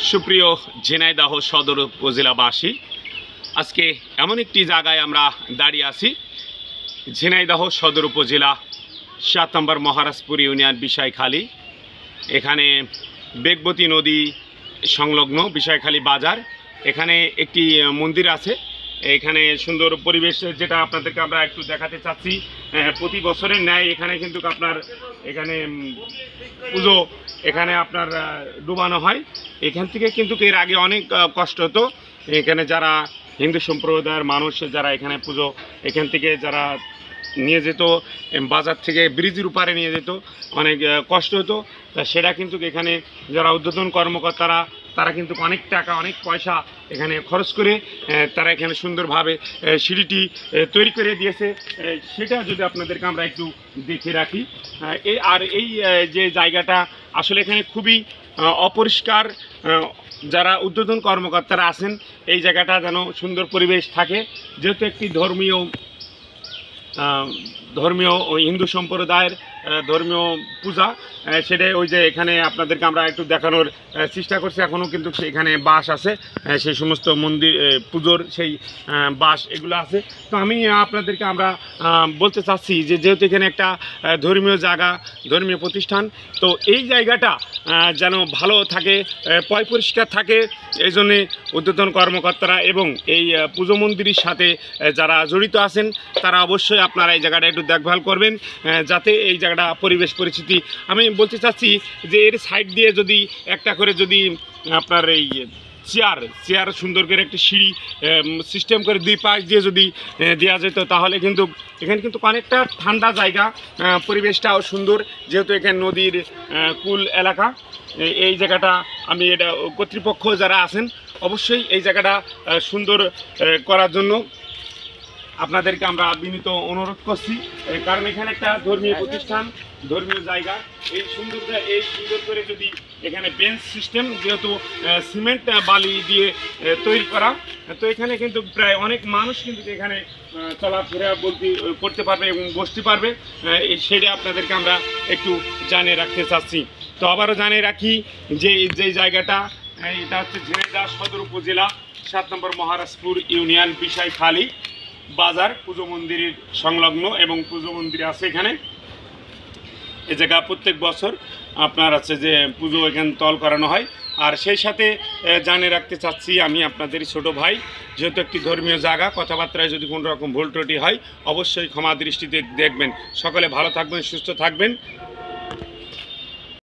সুপ্রিয় ঝিনাইদহ সদর উপজেলাবাসী, আজকে এমন একটি জায়গায় আমরা দাঁড়িয়ে আছি। ঝিনাইদহ সদর উপজেলা ৭ নম্বর মহারাজপুর ইউনিয়ন বিষয়খালী। এখানে বেগবতী নদী সংলগ্ন বিষয়খালী বাজার। এখানে একটি মন্দির আছে। এখানে সুন্দর পরিবেশ, যেটা আপনাদেরকে আমরা একটু দেখাতে চাচ্ছি। প্রতি বছরের ন্যায় এখানে কিন্তু আপনার এখানে পুজো এখানে আপনার ডুবানো হয়। এখান থেকে কিন্তু এর আগে অনেক কষ্ট হতো। এখানে যারা হিন্দু সম্প্রদায়ের মানুষ যারা এখানে পুজো এখান থেকে যারা নিয়ে যেত, বাজার থেকে ব্রিজের উপরে নিয়ে যেত, অনেক কষ্ট হতো। তা সেটা কিন্তু এখানে যারা ঊর্ধ্বতন কর্মকর্তারা তারা কিন্তু অনেক টাকা অনেক পয়সা এখানে খরচ করে তারা এখানে সুন্দরভাবে সিঁড়িটি তৈরি করে দিয়েছে। সেটা যদি আপনাদেরকে আমরা একটু দেখে রাখি। এই যে জায়গাটা আসলে এখানে খুবই অপরিষ্কার। যারা ঊর্ধ্বতন কর্মকর্তারা আছেন এই জায়গাটা যেন সুন্দর পরিবেশ থাকে, যেহেতু একটি ধর্মীয় হিন্দু সম্প্রদায়ের ধর্মীয় পূজা, সেটাই ওই যে এখানে আপনাদেরকে আমরা একটু দেখানোর চেষ্টা করছি। এখনও কিন্তু সেখানে বাঁশ আছে, সেই সমস্ত মন্দির পুজোর সেই বাঁশ এগুলো আছে। তো আমি আপনাদেরকে আমরা বলতে চাচ্ছি যে যেহেতু এখানে একটা ধর্মীয় জায়গা, ধর্মীয় প্রতিষ্ঠান, তো এই জায়গাটা যেন ভালো থাকে, পয় পরিষ্কার থাকে। এই জন্যে ঊর্ধ্বতন কর্মকর্তারা এবং এই পুজো মন্দিরের সাথে যারা জড়িত আছেন তারা অবশ্যই আপনারা এই জায়গাটা একটু দেখভাল করবেন, যাতে এই জায়গাটা পরিবেশ পরিস্থিতি। আমি বলতে চাচ্ছি যে এর সাইড দিয়ে যদি একটা করে যদি আপনার এই চেয়ার সুন্দর করে একটি সিঁড়ি সিস্টেম করে দুই পাশ দিয়ে যদি দেওয়া যেত, তাহলে কিন্তু এখানে কিন্তু অনেকটা ঠান্ডা জায়গা, পরিবেশটাও সুন্দর, যেহেতু এখানে নদীর কুল এলাকা। এই জায়গাটা আমি এটা কর্তৃপক্ষ যারা আছেন অবশ্যই এই জায়গাটা সুন্দর করার জন্য আপনাদেরকে আমরা বিনীত অনুরোধ করছি। কারণ এখানে একটা ধর্মীয় প্রতিষ্ঠান, ধর্মীয় জায়গা, এই সুন্দর করে যদি এখানে বেঞ্চ সিস্টেম, যেহেতু সিমেন্ট বালি দিয়ে তৈরি করা, তো এখানে কিন্তু প্রায় অনেক মানুষ কিন্তু এখানে চলাফেরা করতে পারবে এবং বসতে পারবে। সেটা আপনাদেরকে আমরা একটু জানিয়ে রাখতে চাচ্ছি। তো আবারও জানিয়ে রাখি যে যেই জায়গাটা, এটা হচ্ছে ঝিনাইদহ সদর উপজেলা ৭ নম্বর মহারাজপুর ইউনিয়ন বিষয়খালী বাজার, পুজো মন্দিরের সংলগ্ন এবং পুজো মন্দির আছে এখানে। এই জায়গা প্রত্যেক বছর আপনার আছে যে পুজো এখানে তল করানো হয়। আর সেই সাথে জানিয়ে রাখতে চাচ্ছি আমি আপনাদের ছোট ভাই, যেহেতু একটি ধর্মীয় জায়গা, কথাবার্তায় যদি কোনো রকম ভুল ত্রুটি হয় অবশ্যই ক্ষমা দৃষ্টিতে দেখবেন। সকলে ভালো থাকবেন, সুস্থ থাকবেন।